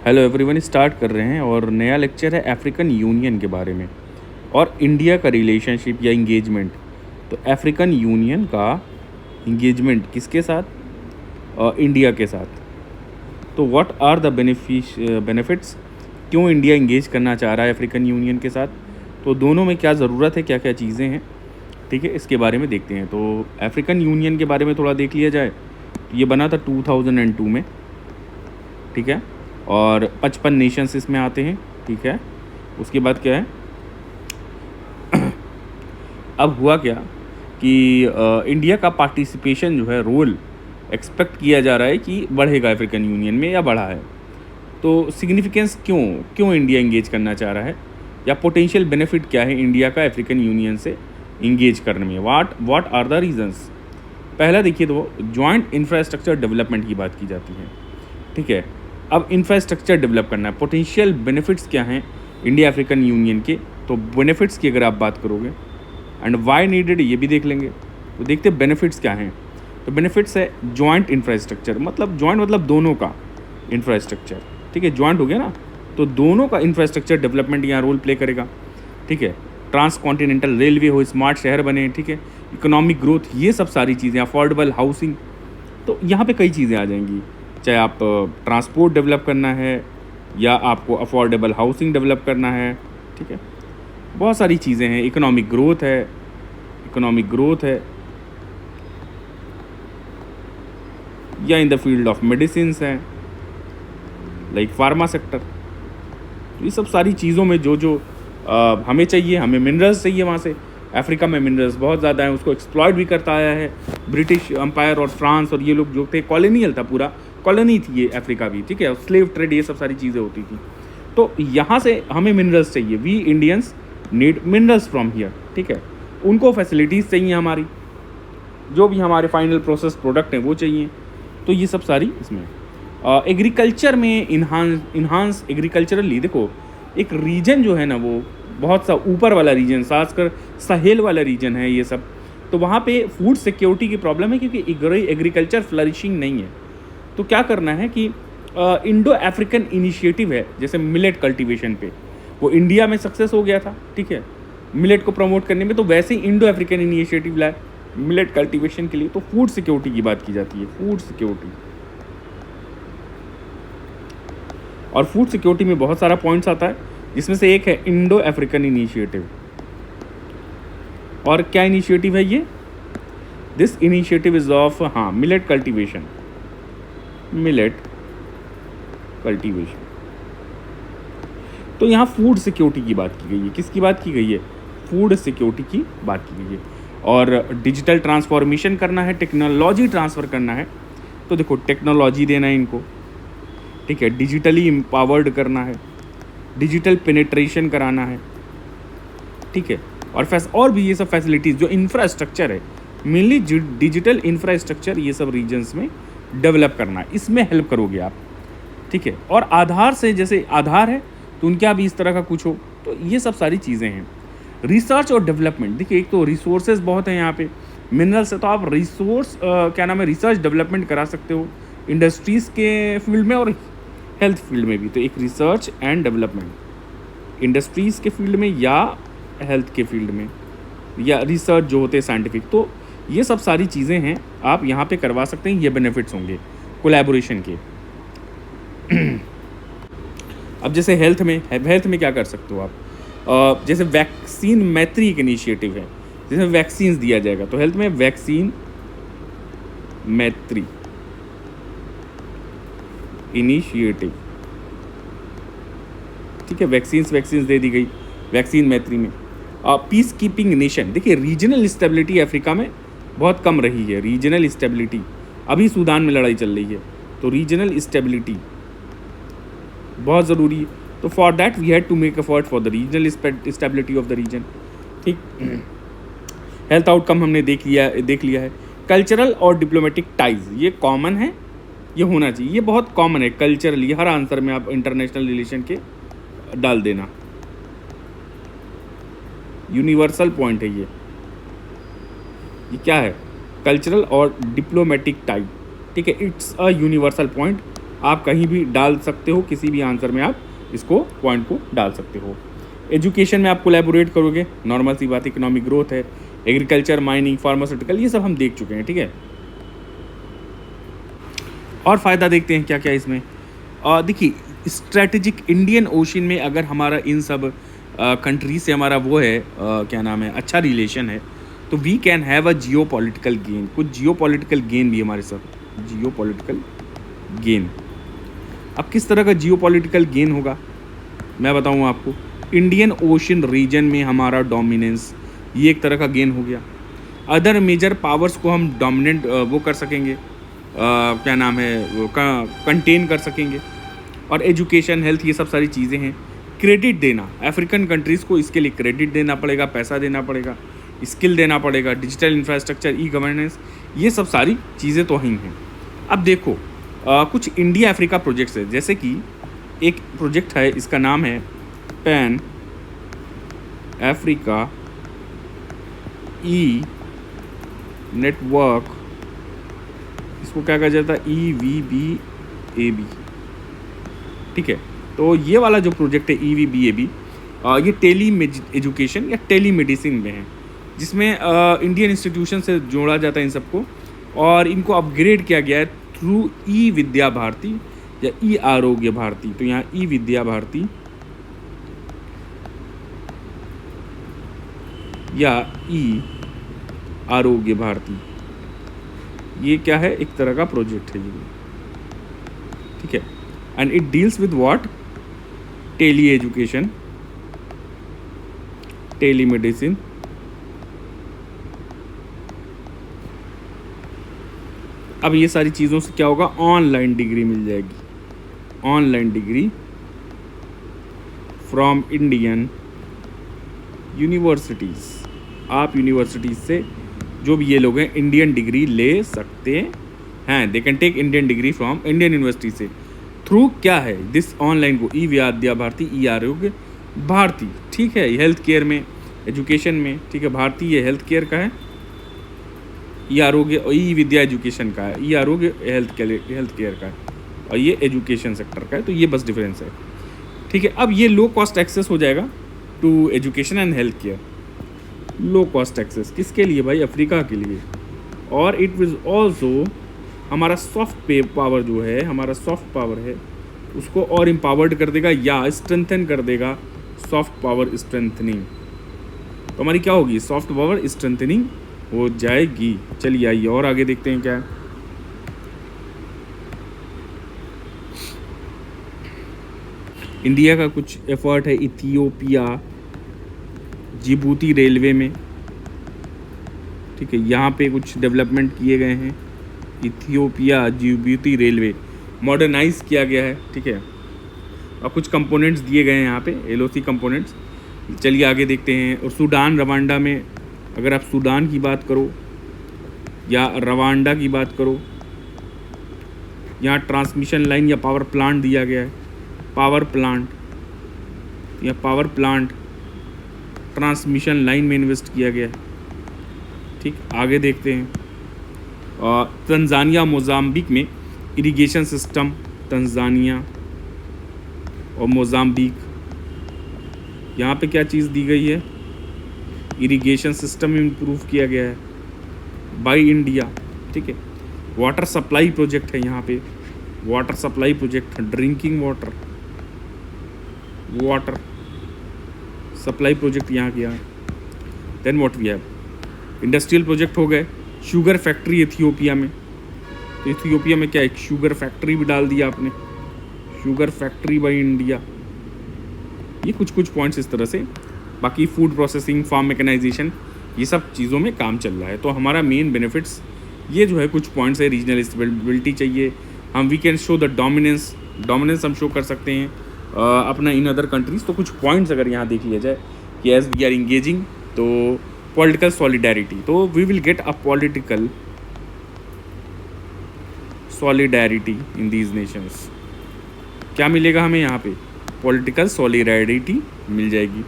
Hello everyone, start कर रहे हैं और नया लेक्चर है अफ्रीकन यूनियन के बारे में और इंडिया का रिलेशनशिप या इंगेजमेंट। तो अफ्रीकन यूनियन का इंगेजमेंट किसके साथ? इंडिया के साथ। तो व्हाट आर द बेनिफिट्स? क्यों इंडिया इंगेज करना चाह रहा है अफ्रीकन यूनियन के साथ? तो दोनों में क्या ज़रूरत है, क्या क्या चीज़ें हैं, ठीक है, इसके बारे में देखते हैं। तो अफ्रीकन यूनियन के बारे में थोड़ा देख लिया जाए। तो ये बना था 2002 में, ठीक है, और 55 नेशंस इसमें आते हैं, ठीक है। उसके बाद क्या है, अब हुआ क्या कि इंडिया का पार्टिसिपेशन जो है, रोल एक्सपेक्ट किया जा रहा है कि बढ़ेगा अफ्रीकन यूनियन में या बढ़ा है। तो सिग्निफिकेंस क्यों क्यों इंडिया इंगेज करना चाह रहा है, या पोटेंशियल बेनिफिट क्या है इंडिया का अफ्रीकन यूनियन से इंगेज करने में? What are the reasons? पहला देखिए, तो जॉइंट इंफ्रास्ट्रक्चर डेवलपमेंट की बात की जाती है, ठीक है। अब इंफ्रास्ट्रक्चर डेवलप करना है। पोटेंशियल बेनिफिट्स क्या हैं इंडिया अफ्रीकन यूनियन के? तो बेनिफिट्स की अगर आप बात करोगे, एंड वाई नीडेड, ये भी देख लेंगे। तो देखते हैं बेनिफिट्स क्या हैं। तो बेनिफिट्स है जॉइंट इंफ्रास्ट्रक्चर, मतलब जॉइंट मतलब दोनों का इंफ्रास्ट्रक्चर, ठीक है, जॉइंट हो गया ना, तो दोनों का इंफ्रास्ट्रक्चर डेवलपमेंट यहाँ रोल प्ले करेगा, ठीक है। ट्रांस कॉन्टिनेंटल रेलवे हो, स्मार्ट शहर बने, ठीक है, इकोनॉमिक ग्रोथ, ये सब सारी चीज़ें, अफोर्डेबल हाउसिंग, तो यहाँ पे कई चीज़ें आ जाएंगी। चाहे आप ट्रांसपोर्ट डेवलप करना है या आपको अफोर्डेबल हाउसिंग डेवलप करना है, ठीक है, बहुत सारी चीज़ें हैं। इकोनॉमिक ग्रोथ है या in the field of medicines है, लाइक फार्मा सेक्टर। तो ये सब सारी चीज़ों में जो जो हमें चाहिए, हमें मिनरल्स चाहिए वहाँ से। अफ्रीका में मिनरल्स बहुत ज़्यादा हैं, उसको एक्सप्लॉयट भी करता आया है ब्रिटिश एम्पायर और फ्रांस, और ये लोग जो थे, कॉलोनियल था, पूरा कॉलोनी थी ये अफ्रीका भी, ठीक है, स्लेव ट्रेड, ये सब सारी चीज़ें होती थी। तो यहाँ से हमें मिनरल्स चाहिए, we Indians need minerals from here, ठीक है। उनको फैसिलिटीज़ चाहिए, हमारी जो भी हमारे फाइनल प्रोसेस प्रोडक्ट हैं वो चाहिए। तो ये सब सारी इसमें एग्रीकल्चर में इन्हांस एग्रीकल्चरली। देखो, एक रीजन जो है ना, वो बहुत सा ऊपर वाला रीजन, खासकर साहेल वाला रीजन है ये सब, तो वहाँ पे फूड सिक्योरिटी की प्रॉब्लम है, क्योंकि एग्रीकल्चर फ्लरिशिंग नहीं है। तो क्या करना है कि इंडो अफ्रीकन इनिशिएटिव है, जैसे मिलेट कल्टीवेशन पे, वो इंडिया में सक्सेस हो गया था, ठीक है, मिलेट को प्रमोट करने में। तो वैसे ही इंडो अफ्रीकन इनिशिएटिव लाए मिलेट कल्टीवेशन के लिए। तो फूड सिक्योरिटी की बात की जाती है, फूड सिक्योरिटी। और फूड सिक्योरिटी में बहुत सारा पॉइंट्स आता है, जिसमें से एक है इंडो अफ्रीकन इनिशिएटिव। और क्या इनिशिएटिव है ये? This initiative is of millet cultivation. तो यहाँ फूड सिक्योरिटी की बात की गई है। किसकी बात की गई है? फूड सिक्योरिटी की बात की गई है। और डिजिटल ट्रांसफॉर्मेशन करना है, टेक्नोलॉजी ट्रांसफ़र करना है। तो देखो, टेक्नोलॉजी देना है इनको, ठीक है, डिजिटली एम्पावर्ड करना है, डिजिटल पेनिट्रेशन कराना है, ठीक है, और भी ये सब फैसिलिटीज़ जो इंफ्रास्ट्रक्चर है, मेनली डिजिटल इंफ्रास्ट्रक्चर, ये सब रीजन्स में डेवलप करना है, इसमें हेल्प करोगे आप, ठीक है। और आधार से, जैसे आधार है तो उनका भी इस तरह का कुछ हो, तो ये सब सारी चीज़ें हैं। रिसर्च और डेवलपमेंट, देखिए, एक तो रिसोर्सेज बहुत हैं यहाँ पे, मिनरल्स है, तो आप रिसर्च डेवलपमेंट करा सकते हो इंडस्ट्रीज़ के फील्ड में और हेल्थ फील्ड में भी। तो एक रिसर्च एंड डेवलपमेंट इंडस्ट्रीज़ के फील्ड में या हेल्थ के फील्ड में, या रिसर्च जो होते हैं साइंटिफिक, तो ये सब सारी चीज़ें हैं, आप यहाँ पे करवा सकते हैं। ये बेनिफिट्स होंगे कोलैबोरेशन के। अब जैसे हेल्थ में क्या कर सकते हो आप? जैसे वैक्सीन मैत्री एक इनिशिएटिव है, जिसमें वैक्सीन्स दिया जाएगा। तो हेल्थ में वैक्सीन मैत्री इनिशिएटिव, ठीक है, वैक्सीन्स दे दी गई वैक्सीन मैत्री में। पीस कीपिंग नेशन, देखिए, रीजनल स्टेबिलिटी अफ्रीका में बहुत कम रही है। रीजनल स्टेबिलिटी, अभी सूडान में लड़ाई चल रही है, तो रीजनल स्टेबिलिटी बहुत ज़रूरी है। तो for that we had to make effort for the regional stability of the region, ठीक। हेल्थ आउटकम हमने देख लिया है। कल्चरल और डिप्लोमेटिक टाइज, ये कॉमन है, ये होना चाहिए, ये बहुत कॉमन है कल्चरली। हर आंसर में आप इंटरनेशनल रिलेशन के डाल देना, यूनिवर्सल पॉइंट है ये क्या है? कल्चरल और डिप्लोमेटिक टाइप, ठीक है, इट्स अ यूनिवर्सल पॉइंट आप कहीं भी डाल सकते हो, किसी भी आंसर में आप इसको पॉइंट को डाल सकते हो। एजुकेशन में आप कोलैबोरेट करोगे, नॉर्मल सी बात, इकोनॉमिक ग्रोथ है, एग्रीकल्चर, माइनिंग, फार्मास्यूटिकल, ये सब हम देख चुके हैं, ठीक है। और फ़ायदा देखते हैं क्या क्या इसमें। देखिए, स्ट्रैटेजिक इंडियन ओशन में अगर हमारा इन सब कंट्री से हमारा वो है क्या नाम है, अच्छा रिलेशन है, तो we can have a geopolitical gain. कुछ जियो पॉलिटिकल गेन भी हमारे साथ, जियो पॉलिटिकल गेन। अब किस तरह का जियो पॉलिटिकल गेन होगा मैं बताऊँ आपको। इंडियन ओशन रीजन में हमारा डोमिनेंस, ये एक तरह का गेन हो गया। अदर मेजर पावर्स को हम डोमिनेंट वो कर सकेंगे, क्या नाम है, वो कंटेन कर सकेंगे। और एजुकेशन, हेल्थ, ये सब सारी चीज़ें हैं। क्रेडिट देना, अफ्रीकन कंट्रीज़ को इसके लिए क्रेडिट देना पड़ेगा, पैसा देना पड़ेगा, स्किल देना पड़ेगा, डिजिटल इंफ्रास्ट्रक्चर, ई गवर्नेंस, ये सब सारी चीज़ें तो ही हैं। अब देखो कुछ इंडिया अफ्रीका प्रोजेक्ट्स है, जैसे कि एक प्रोजेक्ट है, इसका नाम है पैन अफ्रीका ई नेटवर्क, इसको क्या कहा जाता है, EVBAB, ठीक है। तो ये वाला जो प्रोजेक्ट है EVBAB, ये टेली एजुकेशन या टेली मेडिसिन में है, जिसमें इंडियन इंस्टीट्यूशन से जोड़ा जाता है इन सबको, और इनको अपग्रेड किया गया है थ्रू ई विद्या भारती या ई आरोग्य भारती। तो यहाँ ई विद्या भारती या ई आरोग्य भारती, ये क्या है, एक तरह का प्रोजेक्ट है ये, ठीक है। And it deals with what, tele education, telemedicine, अब ये सारी चीज़ों से क्या होगा, ऑनलाइन डिग्री मिल जाएगी, online degree from Indian universities. आप यूनिवर्सिटीज़ से जो भी ये लोग हैं इंडियन डिग्री ले सकते हैं, they can take Indian degree from Indian university से, थ्रू क्या है, दिस ऑनलाइन को ई विद्या भारती, ई आरोग्य भारती, ठीक है। हेल्थ केयर में, एजुकेशन में, ठीक है, भारती ये हेल्थ केयर का है, ई आरोग्य, ई विद्या एजुकेशन का है, ई आरोग्य हेल्थ केयर का है, और ये एजुकेशन सेक्टर का है। तो ये बस डिफरेंस है, ठीक है। अब ये लो कॉस्ट एक्सेस हो जाएगा to education and health care. Low cost access किसके लिए भाई, अफ्रीका के लिए। और इट विज ऑल्सो हमारा सॉफ्ट पावर जो है, हमारा सॉफ्ट पावर है, उसको और एम्पावर्ड कर देगा या स्ट्रेंथन कर देगा, सॉफ्ट पावर स्ट्रेंथनिंग। तो हमारी क्या होगी, सॉफ्ट पावर स्ट्रेंथनिंग हो जाएगी। चलिए आइए और आगे देखते हैं क्या है। इंडिया का कुछ एफर्ट है इथियोपिया जिबूती रेलवे में, ठीक है, यहाँ पे कुछ डेवलपमेंट किए गए हैं। इथियोपिया जिबूती रेलवे मॉडर्नाइज किया गया है, ठीक है, और कुछ कंपोनेंट्स दिए गए हैं यहाँ पे, LOC कंपोनेंट्स। चलिए आगे देखते हैं। और सूडान, रवांडा में, अगर आप सूडान की बात करो या रवांडा की बात करो, यहाँ ट्रांसमिशन लाइन या पावर प्लांट दिया गया है, पावर प्लांट या पावर प्लांट ट्रांसमिशन लाइन में इन्वेस्ट किया गया है, ठीक। आगे देखते हैं। तंजानिया मोजाम्बिक में इरिगेशन सिस्टम, तंजानिया और मोजाम्बिक, यहाँ पे क्या चीज़ दी गई है, इरिगेशन सिस्टम इम्प्रूव किया गया है बाय इंडिया, ठीक है। वाटर सप्लाई प्रोजेक्ट है यहाँ पे, water supply project, drinking water supply project यहाँ किया है। Then what we have, industrial project हो गए। शुगर फैक्ट्री इथियोपिया में, तो इथियोपिया में क्या, एक शुगर फैक्ट्री भी डाल दिया आपने, शुगर फैक्ट्री बाय इंडिया। ये कुछ पॉइंट्स इस तरह से। बाकी फूड प्रोसेसिंग, फार्म मैकेनाइजेशन, ये सब चीज़ों में काम चल रहा है। तो हमारा मेन बेनिफिट्स ये जो है कुछ पॉइंट्स है। रीजनल स्टेबिलिटी चाहिए, हम we can show the dominance हम शो कर सकते हैं अपना इन अदर कंट्रीज़। तो कुछ पॉइंट्स अगर यहाँ देख लिया जाए कि एज वी आर इंगेजिंग, तो पॉलिटिकल सॉलिडेरिटी, तो we will get a political solidarity in these nations. क्या मिलेगा हमें यहाँ पे, पॉलिटिकल सॉलिडेरिटी मिल जाएगी,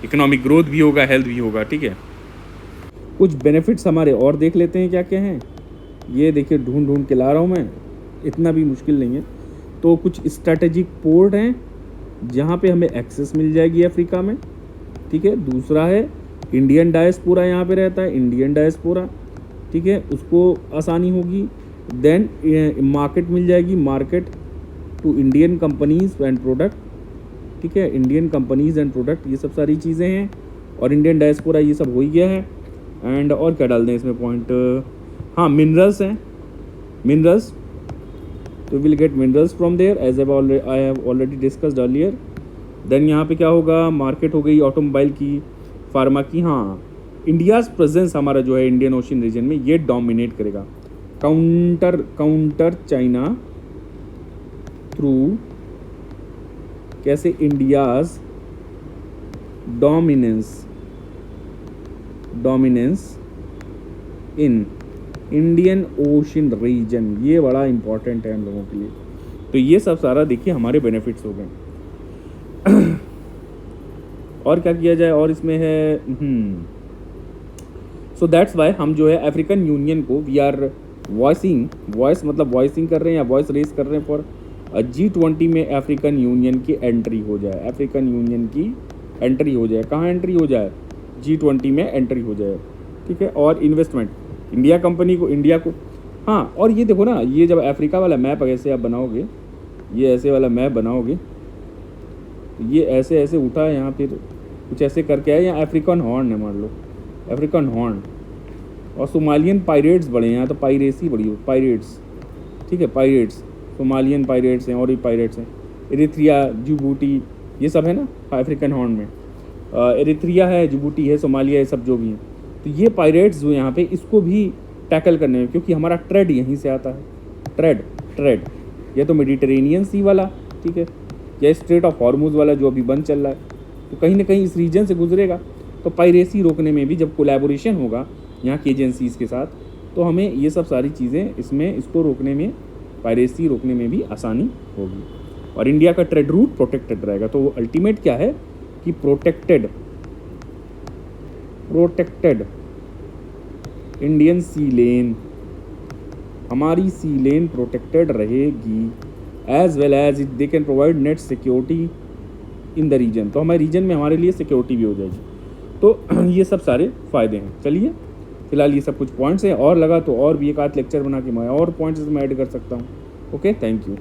इकोनॉमिक ग्रोथ भी होगा, हेल्थ भी होगा, ठीक है। कुछ बेनिफिट्स हमारे और देख लेते हैं क्या क्या हैं। ये देखिए ढूंढ के ला रहा हूँ मैं, इतना भी मुश्किल नहीं है। तो कुछ स्ट्रैटेजिक पोर्ट हैं जहाँ पे हमें एक्सेस मिल जाएगी अफ्रीका में, ठीक है। दूसरा है इंडियन डायस्पोरा यहाँ पे रहता है, इंडियन डायस्पोरा, ठीक है, उसको आसानी होगी। देन मार्केट मिल जाएगी, market to Indian companies and product, ठीक है, इंडियन कंपनीज एंड प्रोडक्ट, ये सब सारी चीज़ें हैं। और इंडियन डायस्पोरा ये सब हो ही गया है। एंड और क्या डाल दें इसमें पॉइंट, हाँ मिनरल्स हैं, मिनरल्स, तो will get minerals from there as I have already discussed earlier. Then यहाँ पे क्या होगा, मार्केट हो गई ऑटोमोबाइल की, फार्मा की। हाँ, इंडियाज़ प्रेजेंस हमारा जो है इंडियन ओशन रीजन में ये डोमिनेट करेगा, काउंटर चाइना थ्रू, कैसे, India's dominance in Indian Ocean region, ये बड़ा इंपॉर्टेंट है हम लोगों के लिए। तो ये सब सारा देखिए हमारे बेनिफिट्स हो गए। और क्या किया जाए, और इसमें है सो दैट्स वाई हम जो है अफ्रीकन यूनियन को वी आर वॉइस मतलब वॉइसिंग कर रहे हैं या वॉइस रेस कर रहे हैं फॉर G20 में अफ्रीकन यूनियन की एंट्री हो जाए, अफ्रीकन यूनियन की एंट्री हो जाए। कहाँ एंट्री हो जाए, G20 में एंट्री हो जाए, ठीक है। और इन्वेस्टमेंट इंडिया कंपनी को, इंडिया को, हाँ। और ये देखो ना, ये जब अफ्रीका वाला मैप ऐसे आप बनाओगे, ये ऐसे वाला मैप बनाओगे, ये ऐसे ऐसे उठा है यहाँ, फिर कुछ ऐसे करके है, यहाँ अफ्रीकन हॉर्न है, मान लो अफ्रीकन हॉर्न, और सोमालियन पायरेट्स बड़े हैं यहाँ, तो पायरेसी बड़ी हो, पायरेट्स, ठीक है, पायरेट्स, सोमालियन पायरेट्स हैं और भी पायरेट्स हैं, एरिथ्रिया, जिबूटी, ये सब है ना अफ्रीकन हॉर्न में, एरिथ्रिया है, जिबूटी है, सोमालिया, ये सब जो भी हैं। तो ये पायरेट्स जो यहाँ पे, इसको भी टैकल करने में, क्योंकि हमारा ट्रेड यहीं से आता है, ट्रेड या तो मेडिटेरेनियन सी वाला, ठीक है, या स्ट्रेट ऑफ हॉर्मुज वाला जो अभी बंद चल रहा है, तो कहीं ना कहीं इस रीजन से गुजरेगा। तो पायरेसी रोकने में भी जब कोलैबोरेशन होगा यहाँ की एजेंसीज़ के साथ, तो हमें ये सब सारी चीज़ें इसमें, इसको रोकने में, पायरेसी रोकने में भी आसानी होगी। और इंडिया का ट्रेड रूट प्रोटेक्टेड रहेगा। तो अल्टीमेट क्या है कि प्रोटेक्टेड इंडियन सी लेन, हमारी सी लेन प्रोटेक्टेड रहेगी, as well as they can provide net security in the region. तो हमारे रीजन में हमारे लिए सिक्योरिटी भी हो जाएगी। तो ये सब सारे फ़ायदे हैं। चलिए फिलहाल ये सब कुछ पॉइंट्स हैं, और लगा तो और भी एक आध लेक्चर बना के मैं और पॉइंट्स में ऐड कर सकता हूँ। Okay, thank you.